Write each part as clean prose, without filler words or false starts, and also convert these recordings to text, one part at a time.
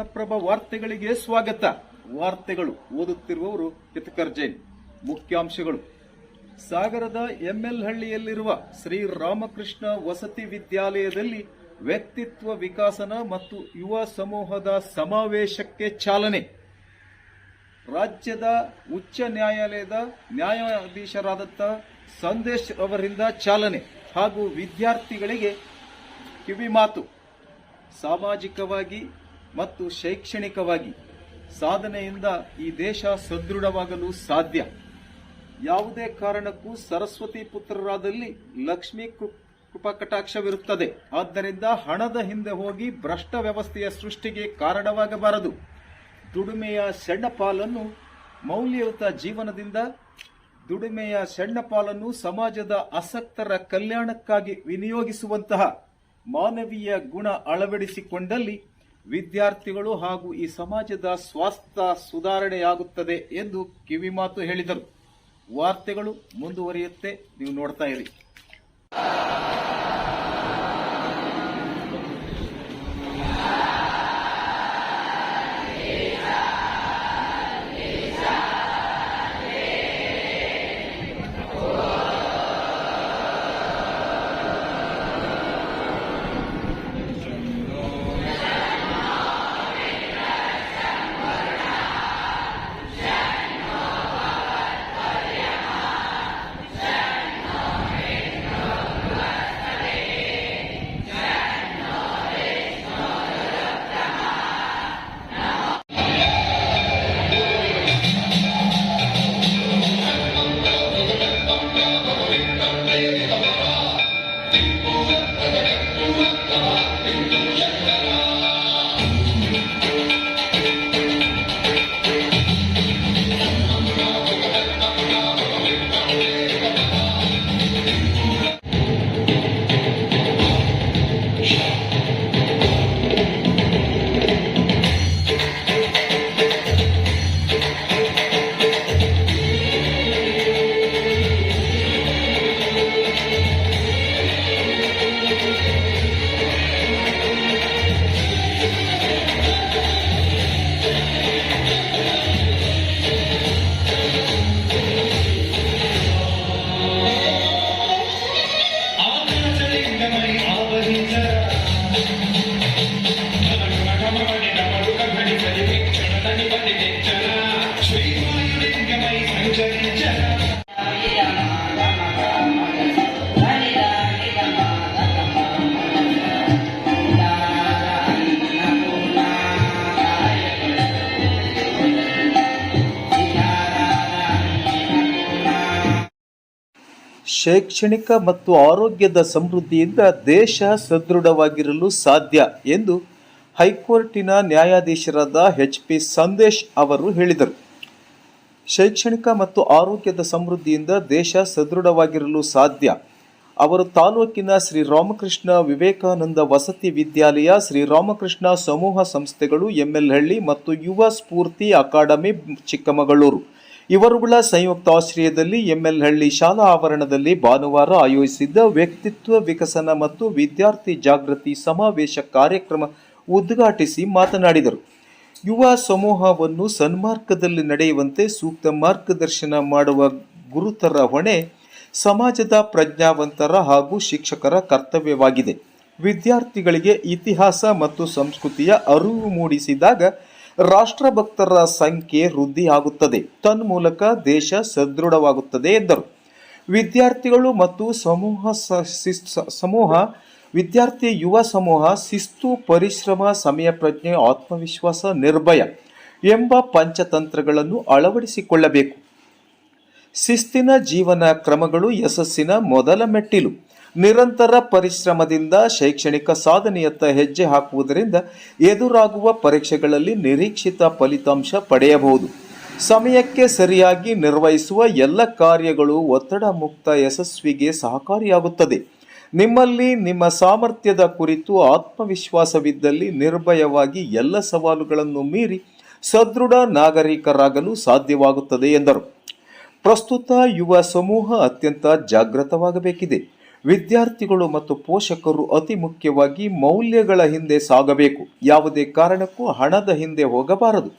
ಕನ್ನಡಪ್ರಭ ವಾರ್ತೆಗಳಿಗೆ ಸ್ವಾಗತ. ವಾರ್ತೆಗಳು ಓದುತ್ತಿರುವವರು ಹಿತಕರ್ ಜೈನ್. ಮುಖ್ಯಾಂಶಗಳು: ಸಾಗರದ ಎಂಎಲ್ಹಳ್ಳಿಯಲ್ಲಿರುವ ಶ್ರೀ ರಾಮಕೃಷ್ಣ ವಸತಿ ವಿದ್ಯಾಲಯದಲ್ಲಿ ವ್ಯಕ್ತಿತ್ವ ವಿಕಸನ ಮತ್ತು ಯುವ ಸಮೂಹದ ಸಮಾವೇಶಕ್ಕೆ ಚಾಲನೆ. ರಾಜ್ಯದ ಉಚ್ಚ ನ್ಯಾಯಾಲಯದ ನ್ಯಾಯಾಧೀಶರಾದ ಸಂದೇಶ್ ಅವರಿಂದ ಚಾಲನೆ ಹಾಗೂ ವಿದ್ಯಾರ್ಥಿಗಳಿಗೆ ಕಿವಿಮಾತು. ಸಾಮಾಜಿಕವಾಗಿ ಮತ್ತು ಶೈಕ್ಷಣಿಕವಾಗಿ ಸಾಧನೆಯಿಂದ ಈ ದೇಶ ಸದೃಢವಾಗಲು ಸಾಧ್ಯ. ಯಾವುದೇ ಕಾರಣಕ್ಕೂ ಸರಸ್ವತಿ ಪುತ್ರರಾದಲ್ಲಿ ಲಕ್ಷ್ಮೀ ಕೃಪಾಕಟಾಕ್ಷವಿರುತ್ತದೆ. ಆದ್ದರಿಂದ ಹಣದ ಹಿಂದೆ ಹೋಗಿ ಭ್ರಷ್ಟ ವ್ಯವಸ್ಥೆಯ ಸೃಷ್ಟಿಗೆ ಕಾರಣವಾಗಬಾರದು. ದುಡಿಮೆಯ ಸಣ್ಣ ಪಾಲನ್ನು ಮೌಲ್ಯಯುತ ಜೀವನದಿಂದ ದುಡಿಮೆಯ ಸಣ್ಣ ಪಾಲನ್ನು ಸಮಾಜದ ಆಸಕ್ತರ ಕಲ್ಯಾಣಕ್ಕಾಗಿ ವಿನಿಯೋಗಿಸುವಂತಹ ಮಾನವೀಯ ಗುಣ ಅಳವಡಿಸಿಕೊಂಡಲ್ಲಿ ವಿದ್ಯಾರ್ಥಿಗಳು ಹಾಗೂ ಈ ಸಮಾಜದ ಸ್ವಾಸ್ಥ್ಯ ಸುಧಾರಣೆಯಾಗುತ್ತದೆ ಎಂದು ಕಿವಿಮಾತು ಹೇಳಿದರು. ವಾರ್ತೆಗಳು ಮುಂದುವರಿಯುತ್ತೆ, ನೀವು ನೋಡ್ತಾ ಇರಿ. ಶೈಕ್ಷಣಿಕ ಮತ್ತು ಆರೋಗ್ಯದ ಸಮೃದ್ಧಿಯಿಂದ ದೇಶ ಸದೃಢವಾಗಿರಲು ಸಾಧ್ಯ ಎಂದು ಹೈಕೋರ್ಟಿನ ನ್ಯಾಯಾಧೀಶರಾದ ಎಚ್.ಪಿ. ಸಂದೇಶ್ ಅವರು ಹೇಳಿದರು. ಶೈಕ್ಷಣಿಕ ಮತ್ತು ಆರೋಗ್ಯದ ಸಮೃದ್ಧಿಯಿಂದ ದೇಶ ಸದೃಢವಾಗಿರಲು ಸಾಧ್ಯ. ಅವರು ತಾಲೂಕಿನ ಶ್ರೀರಾಮಕೃಷ್ಣ ವಿವೇಕಾನಂದ ವಸತಿ ವಿದ್ಯಾಲಯ, ಶ್ರೀರಾಮಕೃಷ್ಣ ಸಮೂಹ ಸಂಸ್ಥೆಗಳು, ಎಂಎಲ್ಹಳ್ಳಿ ಮತ್ತು ಯುವ ಸ್ಫೂರ್ತಿ ಅಕಾಡೆಮಿ ಚಿಕ್ಕಮಗಳೂರು ಇವರುಗಳ ಸಂಯುಕ್ತಾಶ್ರಯದಲ್ಲಿ ಎಂಎಲ್ಹಳ್ಳಿ ಶಾಲಾ ಆವರಣದಲ್ಲಿ ಭಾನುವಾರ ಆಯೋಜಿಸಿದ್ದ ವ್ಯಕ್ತಿತ್ವ ವಿಕಸನ ಮತ್ತು ವಿದ್ಯಾರ್ಥಿ ಜಾಗೃತಿ ಸಮಾವೇಶ ಕಾರ್ಯಕ್ರಮ ಉದ್ಘಾಟಿಸಿ ಮಾತನಾಡಿದರು. ಯುವ ಸಮೂಹವನ್ನು ಸನ್ಮಾರ್ಗದಲ್ಲಿ ನಡೆಯುವಂತೆ ಸೂಕ್ತ ಮಾರ್ಗದರ್ಶನ ಮಾಡುವ ಗುರುತರ ಹೊಣೆ ಸಮಾಜದ ಪ್ರಜ್ಞಾವಂತರ ಹಾಗೂ ಶಿಕ್ಷಕರ ಕರ್ತವ್ಯವಾಗಿದೆ. ವಿದ್ಯಾರ್ಥಿಗಳಿಗೆ ಇತಿಹಾಸ ಮತ್ತು ಸಂಸ್ಕೃತಿಯ ಅರಿವು ಮೂಡಿಸಿದಾಗ ರಾಷ್ಟ್ರಭಕ್ತರ ಸಂಖ್ಯೆ ವೃದ್ಧಿಯಾಗುತ್ತದೆ, ತನ್ಮೂಲಕ ದೇಶ ಸದೃಢವಾಗುತ್ತದೆ ಎಂದರು. ವಿದ್ಯಾರ್ಥಿಗಳು ಮತ್ತು ವಿದ್ಯಾರ್ಥಿ ಯುವ ಸಮೂಹ ಶಿಸ್ತು, ಪರಿಶ್ರಮ, ಸಮಯ ಪ್ರಜ್ಞೆ, ಆತ್ಮವಿಶ್ವಾಸ, ನಿರ್ಭಯ ಎಂಬ ಪಂಚತಂತ್ರಗಳನ್ನು ಅಳವಡಿಸಿಕೊಳ್ಳಬೇಕು. ಶಿಸ್ತಿನ ಜೀವನ ಕ್ರಮಗಳು ಯಶಸ್ಸಿನ ಮೊದಲ ಮೆಟ್ಟಿಲು. ನಿರಂತರ ಪರಿಶ್ರಮದಿಂದ ಶೈಕ್ಷಣಿಕ ಸಾಧನೆಯತ್ತ ಹೆಜ್ಜೆ ಹಾಕುವುದರಿಂದ ಎದುರಾಗುವ ಪರೀಕ್ಷೆಗಳಲ್ಲಿ ನಿರೀಕ್ಷಿತ ಫಲಿತಾಂಶ ಪಡೆಯಬಹುದು. ಸಮಯಕ್ಕೆ ಸರಿಯಾಗಿ ನಿರ್ವಹಿಸುವ ಎಲ್ಲ ಕಾರ್ಯಗಳು ಒತ್ತಡ ಮುಕ್ತ ಯಶಸ್ವಿಗೆ ಸಹಕಾರಿಯಾಗುತ್ತದೆ. ನಿಮ್ಮಲ್ಲಿ ನಿಮ್ಮ ಸಾಮರ್ಥ್ಯದ ಕುರಿತು ಆತ್ಮವಿಶ್ವಾಸವಿದ್ದಲ್ಲಿ ನಿರ್ಭಯವಾಗಿ ಎಲ್ಲ ಸವಾಲುಗಳನ್ನು ಮೀರಿ ಸದೃಢ ನಾಗರಿಕರಾಗಲು ಸಾಧ್ಯವಾಗುತ್ತದೆ ಎಂದರು. ಪ್ರಸ್ತುತ ಯುವ ಸಮೂಹ ಅತ್ಯಂತ ಜಾಗೃತವಾಗಬೇಕಿದೆ. ವಿದ್ಯಾರ್ಥಿಗಳು ಮತ್ತು ಪೋಷಕರು ಅತಿ ಮುಖ್ಯವಾಗಿ ಮೌಲ್ಯಗಳ ಹಿಂದೆ ಸಾಗಬೇಕು. ಯಾವುದೇ ಕಾರಣಕ್ಕೂ ಹಣದ ಹಿಂದೆ ಹೋಗಬಾರದು.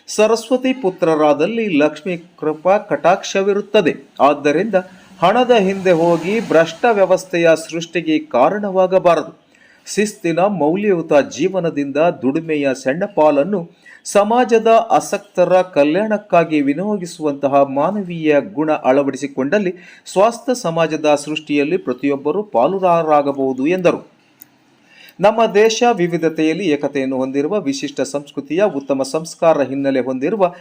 ಸರಸ್ವತಿ ಪುತ್ರರಾದಲ್ಲಿ ಲಕ್ಷ್ಮೀ ಕೃಪಾ ಕಟಾಕ್ಷವಿರುತ್ತದೆ. ಆದ್ದರಿಂದ ಹಣದ ಹಿಂದೆ ಹೋಗಿ ಭ್ರಷ್ಟ ವ್ಯವಸ್ಥೆಯ ಸೃಷ್ಟಿಗೆ ಕಾರಣವಾಗಬಾರದು. ಶಿಸ್ತಿನ ಮೌಲ್ಯಯುತ ಜೀವನದಿಂದ ದುಡಿಮೆಯ ಸಣ್ಣ ಪಾಲನ್ನು ಸಮಾಜದ ಆಸಕ್ತರ ಕಲ್ಯಾಣಕ್ಕಾಗಿ ವಿನಿಯೋಗಿಸುವಂತಹ ಮಾನವೀಯ ಗುಣ ಅಳವಡಿಸಿಕೊಂಡಲ್ಲಿ ಸ್ವಾಸ್ಥ್ಯ ಸಮಾಜದ ಸೃಷ್ಟಿಯಲ್ಲಿ ಪ್ರತಿಯೊಬ್ಬರೂ ಪಾಲುದಾರರಾಗಬಹುದು ಎಂದರು. ನಮ್ಮ ದೇಶ ವಿವಿಧತೆಯಲ್ಲಿ ಏಕತೆಯನ್ನು ಹೊಂದಿರುವ ವಿಶಿಷ್ಟ ಸಂಸ್ಕೃತಿಯ ಉತ್ತಮ ಸಂಸ್ಕಾರ ಹಿನ್ನೆಲೆ ಹೊಂದಿರುವ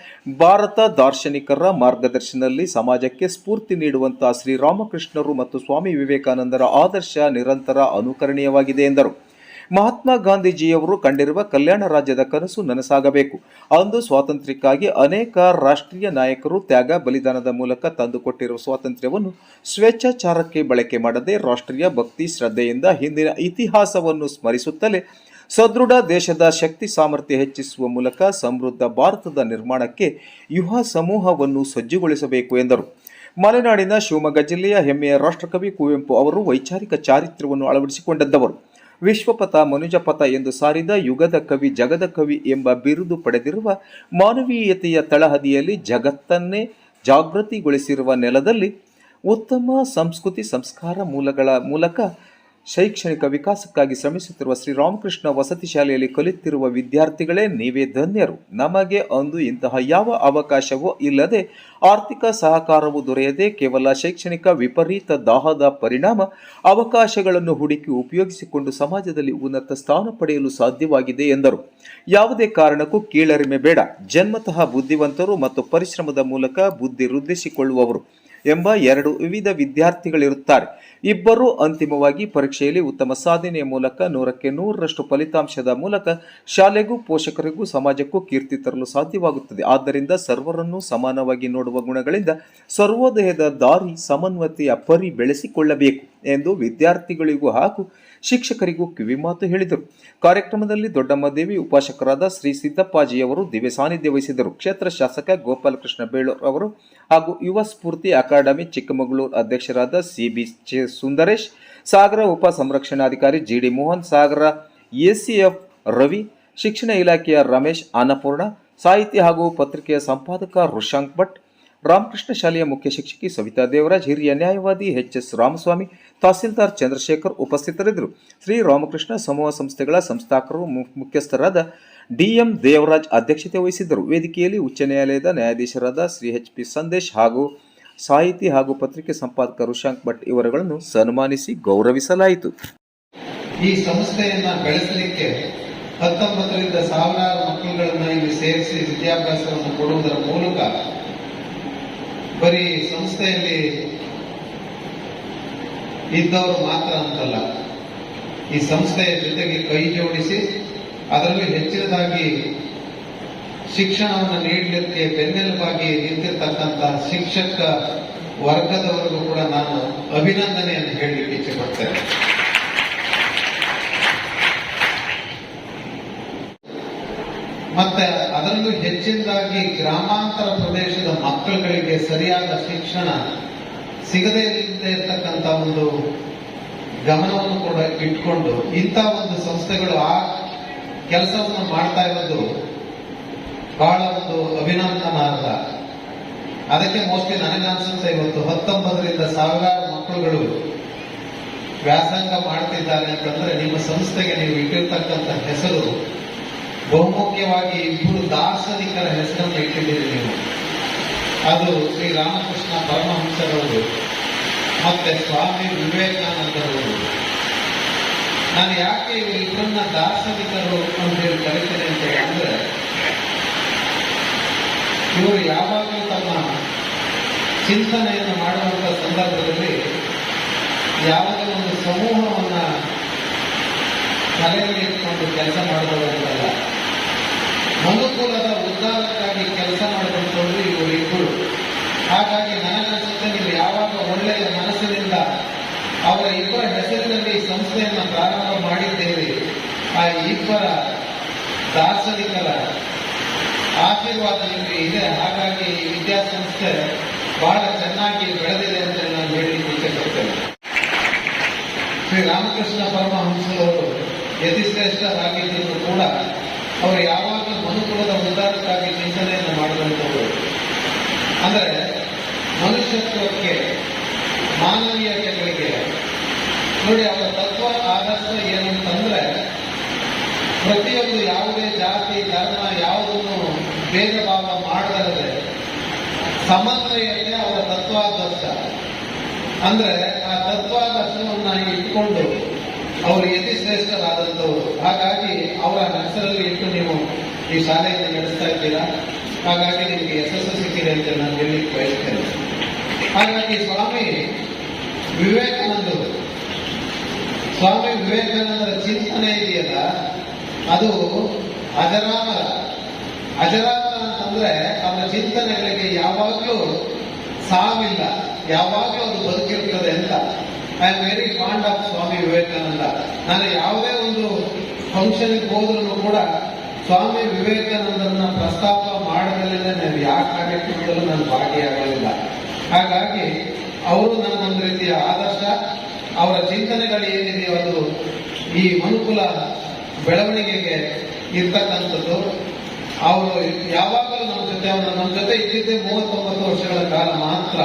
ಭಾರತ ದಾರ್ಶನಿಕರ ಮಾರ್ಗದರ್ಶನದಲ್ಲಿ ಸಮಾಜಕ್ಕೆ ಸ್ಫೂರ್ತಿ ನೀಡುವಂತಹ ಶ್ರೀರಾಮಕೃಷ್ಣರು ಮತ್ತು ಸ್ವಾಮಿ ವಿವೇಕಾನಂದರ ಆದರ್ಶ ನಿರಂತರ ಅನುಕರಣೀಯವಾಗಿದೆ ಎಂದರು. ಮಹಾತ್ಮ ಗಾಂಧೀಜಿಯವರು ಕಂಡಿರುವ ಕಲ್ಯಾಣ ರಾಜ್ಯದ ಕನಸು ನನಸಾಗಬೇಕು. ಅಂದು ಸ್ವಾತಂತ್ರ್ಯಕ್ಕಾಗಿ ಅನೇಕ ರಾಷ್ಟ್ರೀಯ ನಾಯಕರು ತ್ಯಾಗ ಬಲಿದಾನದ ಮೂಲಕ ತಂದುಕೊಟ್ಟಿರುವ ಸ್ವಾತಂತ್ರ್ಯವನ್ನು ಸ್ವೇಚ್ಛಾಚಾರಕ್ಕೆ ಬಳಕೆ ಮಾಡದೆ ರಾಷ್ಟ್ರೀಯ ಭಕ್ತಿ ಶ್ರದ್ಧೆಯಿಂದ ಹಿಂದಿನ ಇತಿಹಾಸವನ್ನು ಸ್ಮರಿಸುತ್ತಲೇ ಸದೃಢ ದೇಶದ ಶಕ್ತಿ ಸಾಮರ್ಥ್ಯ ಹೆಚ್ಚಿಸುವ ಮೂಲಕ ಸಮೃದ್ಧ ಭಾರತದ ನಿರ್ಮಾಣಕ್ಕೆ ಯುವ ಸಮೂಹವನ್ನು ಸಜ್ಜುಗೊಳಿಸಬೇಕು ಎಂದರು. ಮಲೆನಾಡಿನ ಶಿವಮೊಗ್ಗ ಜಿಲ್ಲೆಯ ಹೆಮ್ಮೆಯ ರಾಷ್ಟ್ರಕವಿ ಕುವೆಂಪು ಅವರು ವೈಚಾರಿಕ ಚಾರಿತ್ರ್ಯವನ್ನು ಅಳವಡಿಸಿಕೊಂಡಿದ್ದವರು. ವಿಶ್ವಪಥ ಮನುಜಪಥ ಎಂದು ಸಾರಿದ ಯುಗದ ಕವಿ ಜಗದ ಕವಿ ಎಂಬ ಬಿರುದು ಪಡೆದಿರುವ ಮಾನವೀಯತೆಯ ತಳಹದಿಯಲ್ಲಿ ಜಗತ್ತನ್ನೇ ಜಾಗೃತಿಗೊಳಿಸಿರುವ ನೆಲದಲ್ಲಿ ಉತ್ತಮ ಸಂಸ್ಕೃತಿ ಸಂಸ್ಕಾರ ಮೂಲಗಳ ಮೂಲಕ ಶೈಕ್ಷಣಿಕ ವಿಕಾಸಕ್ಕಾಗಿ ಶ್ರಮಿಸುತ್ತಿರುವ ಶ್ರೀರಾಮಕೃಷ್ಣ ವಸತಿ ಶಾಲೆಯಲ್ಲಿ ಕಲಿತಿರುವ ವಿದ್ಯಾರ್ಥಿಗಳೇ ನೀವೇ ಧನ್ಯರು. ನಮಗೆ ಅಂದು ಇಂತಹ ಯಾವ ಅವಕಾಶವೂ ಇಲ್ಲದೆ ಆರ್ಥಿಕ ಸಹಕಾರವೂ ದೊರೆಯದೆ ಕೇವಲ ಶೈಕ್ಷಣಿಕ ವಿಪರೀತ ದಾಹದ ಪರಿಣಾಮ ಅವಕಾಶಗಳನ್ನು ಹುಡುಕಿ ಉಪಯೋಗಿಸಿಕೊಂಡು ಸಮಾಜದಲ್ಲಿ ಉನ್ನತ ಸ್ಥಾನ ಪಡೆಯಲು ಸಾಧ್ಯವಾಗಿದೆ ಎಂದರು. ಯಾವುದೇ ಕಾರಣಕ್ಕೂ ಕೀಳರಿಮೆ ಬೇಡ. ಜನ್ಮತಃ ಬುದ್ಧಿವಂತರು ಮತ್ತು ಪರಿಶ್ರಮದ ಮೂಲಕ ಬುದ್ಧಿ ವೃದ್ಧಿಸಿಕೊಳ್ಳುವವರು ಎಂಬ ಎರಡು ವಿವಿಧ ವಿದ್ಯಾರ್ಥಿಗಳಿರುತ್ತಾರೆ. ಇಬ್ಬರೂ ಅಂತಿಮವಾಗಿ ಪರೀಕ್ಷೆಯಲ್ಲಿ ಉತ್ತಮ ಸಾಧನೆಯ ಮೂಲಕ 100ಕ್ಕೆ 100ರಷ್ಟು ಫಲಿತಾಂಶದ ಮೂಲಕ ಶಾಲೆಗೂ ಪೋಷಕರಿಗೂ ಸಮಾಜಕ್ಕೂ ಕೀರ್ತಿ ತರಲು ಸಾಧ್ಯವಾಗುತ್ತದೆ. ಆದ್ದರಿಂದ ಸರ್ವರನ್ನು ಸಮಾನವಾಗಿ ನೋಡುವ ಗುಣಗಳಿಂದ ಸರ್ವೋದಯದ ದಾರಿ ಸಮನ್ವತೆಯ ಪರಿ ಬೆಳೆಸಿಕೊಳ್ಳಬೇಕು ಎಂದು ವಿದ್ಯಾರ್ಥಿಗಳಿಗೂ ಹಾಗೂ ಶಿಕ್ಷಕರಿಗೂ ಕಿವಿಮಾತು ಹೇಳಿದರು. ಕಾರ್ಯಕ್ರಮದಲ್ಲಿ ದೊಡ್ಡಮ್ಮದೇವಿ ಉಪಾಸಕರಾದ ಶ್ರೀ ಸಿದ್ದಪ್ಪಾಜಿಯವರು ದಿವ್ಯ ಸಾನ್ನಿಧ್ಯ ವಹಿಸಿದರು. ಕ್ಷೇತ್ರ ಶಾಸಕ ಗೋಪಾಲಕೃಷ್ಣ ಬೇಳೂರ್ ಅವರು ಹಾಗೂ ಯುವ ಸ್ಫೂರ್ತಿ ಅಕಾಡೆಮಿ ಚಿಕ್ಕಮಗಳೂರು ಅಧ್ಯಕ್ಷರಾದ ಸಿಬಿ ಸುಂದರೇಶ್, ಸಾಗರ ಉಪ ಸಂರಕ್ಷಣಾಧಿಕಾರಿ ಜಿಡಿ ಮೋಹನ್, ಸಾಗರ ಎಸಿಎಫ್ ರವಿ, ಶಿಕ್ಷಣ ಇಲಾಖೆಯ ರಮೇಶ್ ಅನ್ನಪೂರ್ಣ, ಸಾಹಿತ್ಯ ಹಾಗೂ ಪತ್ರಿಕೆಯ ಸಂಪಾದಕ ರುಶಾಂಕ್ ಭಟ್, ರಾಮಕೃಷ್ಣ ಶಾಲೆಯ ಮುಖ್ಯ ಶಿಕ್ಷಕಿ ಸವಿತಾ ದೇವರಾಜ್, ಹಿರಿಯ ನ್ಯಾಯವಾದಿ ಎಚ್.ಎಸ್. ರಾಮಸ್ವಾಮಿ, ತಹಸೀಲ್ದಾರ್ ಚಂದ್ರಶೇಖರ್ ಉಪಸ್ಥಿತರಿದ್ದರು. ಶ್ರೀ ರಾಮಕೃಷ್ಣ ಸಮೂಹ ಸಂಸ್ಥೆಗಳ ಸಂಸ್ಥಾಪಕರು ಮುಖ್ಯಸ್ಥರಾದ ಡಿಎಂ ದೇವರಾಜ್ ಅಧ್ಯಕ್ಷತೆ ವಹಿಸಿದ್ದರು. ವೇದಿಕೆಯಲ್ಲಿ ಉಚ್ಚ ನ್ಯಾಯಾಲಯದ ನ್ಯಾಯಾಧೀಶರಾದ ಶ್ರೀ ಎಚ್.ಪಿ. ಸಂದೇಶ್ ಹಾಗೂ ಸಾಹಿತಿ ಹಾಗೂ ಪತ್ರಿಕೆ ಸಂಪಾದಕ ರುಶಾಂಕ್ ಭಟ್ ಇವರುಗಳನ್ನು ಸನ್ಮಾನಿಸಿ ಗೌರವಿಸಲಾಯಿತು. ಈ ಸಂಸ್ಥೆಯನ್ನ ಬೆಳೆಸಲಿಕ್ಕೆ 19ರಿಂದ ಸಾವಿರಾರು ಮಕ್ಕಳುಗಳನ್ನು ಇಲ್ಲಿ ಸೇರಿಸಿ ವಿದ್ಯಾಭ್ಯಾಸವನ್ನು ಕೊಡುವುದರ ಮೂಲಕ ಬರೀ ಸಂಸ್ಥೆಯಲ್ಲಿ ಇದ್ದವರು ಮಾತ್ರ ಅಂತಲ್ಲ, ಈ ಸಂಸ್ಥೆಯ ಜೊತೆಗೆ ಕೈ ಜೋಡಿಸಿ ಅದರಲ್ಲೂ ಹೆಚ್ಚಿನದಾಗಿ ಶಿಕ್ಷಣವನ್ನು ನೀಡಲಿಕ್ಕೆ ಬೆನ್ನೆಲುಬಾಗಿ ನಿಂತಿರ್ತಕ್ಕಂಥ ಶಿಕ್ಷಕ ವರ್ಗದವರೆಗೂ ಕೂಡ ನಾನು ಅಭಿನಂದನೆಯನ್ನು ಹೇಳಲಿಕ್ಕೆ ಇಚ್ಛೆ ಪಡ್ತೇನೆ. ಮತ್ತೆ ಅದರಲ್ಲೂ ಹೆಚ್ಚಿನದಾಗಿ ಗ್ರಾಮಾಂತರ ಪ್ರದೇಶದ ಮಕ್ಕಳುಗಳಿಗೆ ಸರಿಯಾದ ಶಿಕ್ಷಣ ಸಿಗದೇ ಇರತಕ್ಕಂಥ ಒಂದು ಗಮನವನ್ನು ಕೂಡ ಇಟ್ಕೊಂಡು ಇಂಥ ಒಂದು ಸಂಸ್ಥೆಗಳು ಆ ಕೆಲಸವನ್ನು ಮಾಡ್ತಾ ಇರೋದು ಬಹಳ ಒಂದು ಅಭಿನಂದನಾರ್ಹ. ಅದಕ್ಕೆ ಮೋಸ್ಟ್ಲಿ ನನಗನ್ಸುತ್ತೆ ಇವತ್ತು 19ರಿಂದ ಸಾವಿರಾರು ಮಕ್ಕಳುಗಳು ವ್ಯಾಸಂಗ ಮಾಡ್ತಿದ್ದಾರೆ ಅಂತಂದ್ರೆ ನಿಮ್ಮ ಸಂಸ್ಥೆಗೆ ನೀವು ಇಟ್ಟಿರ್ತಕ್ಕಂಥ ಹೆಸರು ಬಹುಮುಖ್ಯವಾಗಿ ಇಬ್ಬರು ದಾರ್ಶನಿಕರ ಹೆಸರನ್ನು ಇಟ್ಟಿದ್ದೀರಿ ನೀವು. ಅದು ಶ್ರೀ ರಾಮಕೃಷ್ಣ ಪರಮಹಂಸರವರು ಮತ್ತೆ ಸ್ವಾಮಿ ವಿವೇಕಾನಂದರವರು. ನಾನು ಯಾಕೆ ಇವರಿಬ್ಬರನ್ನ ದಾರ್ಶನಿಕರು ಅಂತೇಳಿ ಕರೀತೇನೆ ಅಂತ ಹೇಳಿದ್ರೆ, ಇವರು ಯಾವಾಗಲೂ ತಮ್ಮ ಚಿಂತನೆಯನ್ನು ಮಾಡುವಂತ ಸಂದರ್ಭದಲ್ಲಿ ಯಾವುದೇ ಒಂದು ಸಮೂಹವನ್ನ ತಲೆಯಲ್ಲಿ ಇಟ್ಕೊಂಡು ಕೆಲಸ ಮಾಡುವುದಲ್ಲ, ಮನುಕುಲದ ಉದ್ಧಾರಕ್ಕಾಗಿ ಕೆಲಸ ಮಾಡುವಂಥವ್ರು ಇವರಿಬ್ಬರು. ಹಾಗಾಗಿ ನನಗನ್ಸುತ್ತೆ ನೀವು ಯಾವಾಗ ಒಳ್ಳೆಯ ಮನಸ್ಸಿನಿಂದ ಅವರ ಇಬ್ಬರ ಹೆಸರಿನಲ್ಲಿ ಸಂಸ್ಥೆಯನ್ನು ಪ್ರಾರಂಭ ಮಾಡಿದ್ದೇವೆ, ಆ ಇಬ್ಬರ ದಾರ್ಶನಿಕರ ಆಶೀರ್ವಾದ ನಿಮಗೆ ಇದೆ. ಹಾಗಾಗಿ ಈ ವಿದ್ಯಾಸಂಸ್ಥೆ ಬಹಳ ಚೆನ್ನಾಗಿ ಬೆಳೆದಿದೆ ಅಂತ ನಾನು ಹೇಳಲಿಕ್ಕೆ ಇಚ್ಛೆಪಡ್ತೇನೆ. ಶ್ರೀ ರಾಮಕೃಷ್ಣ ಪರಮಹಂಸರವರು ಯತಿಶ್ರೇಷ್ಠರಾಗಿದ್ದರೂ ಕೂಡ ಅವರು ಯಾವಾಗಲೂ ಮನುಕುಲದ ಉದ್ಧಾರಕ್ಕಾಗಿ ಚಿಂತನೆಯನ್ನು ಮಾಡಿದಂಥವರು. ಅಂದರೆ ಮನುಷ್ಯತ್ವಕ್ಕೆ, ಮಾನವೀಯತೆಗಳಿಗೆ ನೋಡಿ ಅವರ ತತ್ವ ಆದರ್ಶ ಏನಂತಂದ್ರೆ ಪ್ರತಿಯೊಂದು ಯಾವುದೇ ಜಾತಿ ಧರ್ಮ ಯಾವುದನ್ನು ಭೇದ ಭಾವ ಮಾಡಲಾರದೆ ಸಮನ್ವಯತೆ ಅವರ ತತ್ವಾದರ್ಶ. ಅಂದ್ರೆ ಆ ತತ್ವಾದರ್ಶವನ್ನ ಇಟ್ಕೊಂಡು ಅವರು ಯತಿಶ್ರೇಷ್ಠರಾದಂಥವರು. ಹಾಗಾಗಿ ಅವರ ಹೆಸರಲ್ಲಿ ಇಟ್ಟು ನೀವು ಈ ಶಾಲೆಯನ್ನು ನಡೆಸ್ತಾ ಇದ್ದೀರಾ. ಹಾಗಾಗಿ ನಿಮಗೆ ಯಶಸ್ಸು ಸಿಕ್ಕಿದೆ ಅಂತ ನಾನು ಹೇಳಲಿಕ್ಕೆ ಬಯಸ್ತೇನೆ. ಹಾಗಾಗಿ ಸ್ವಾಮಿ ವಿವೇಕಾನಂದರ ಚಿಂತನೆ ಇದೆಯಲ್ಲ, ಅದು ಅಜರಾಮರ. ಅಜರಾಮರ ಅಂತಂದ್ರೆ ಅವರ ಚಿಂತನೆಗಳಿಗೆ ಯಾವಾಗಲೂ ಸಾವಿಲ್ಲ, ಯಾವಾಗಲೂ ಅದು ಬದುಕಿರುತ್ತದೆ ಅಂತ. I am very fond of Swami Vivekananda. ನಾನು ಯಾವುದೇ ಒಂದು ಫಂಕ್ಷನ್ಗೆ ಹೋದ್ರೂ ಕೂಡ ಸ್ವಾಮಿ ವಿವೇಕಾನಂದರನ್ನ ಪ್ರಸ್ತಾಪ ಮಾಡದಲ್ಲೇ ನಾನು ಯಾವ ಕಾರ್ಯಕ್ರಮದಲ್ಲೂ ನಾನು ಭಾಗಿಯಾಗಲಿಲ್ಲ. ಹಾಗಾಗಿ ಅವರು ನನ್ನೊಂದು ರೀತಿಯ ಆದರ್ಶ. ಅವರ ಚಿಂತನೆಗಳು ಏನಿದೆಯೋ ಅದು ಈ ಮನುಕುಲ ಬೆಳವಣಿಗೆಗೆ ಇರ್ತಕ್ಕಂಥದ್ದು. ಅವರು ಯಾವಾಗಲೂ ನಮ್ಮ ಜೊತೆ ಇದ್ದಿದ್ದೇ 39 ವರ್ಷಗಳ ಕಾಲ ಮಾತ್ರ.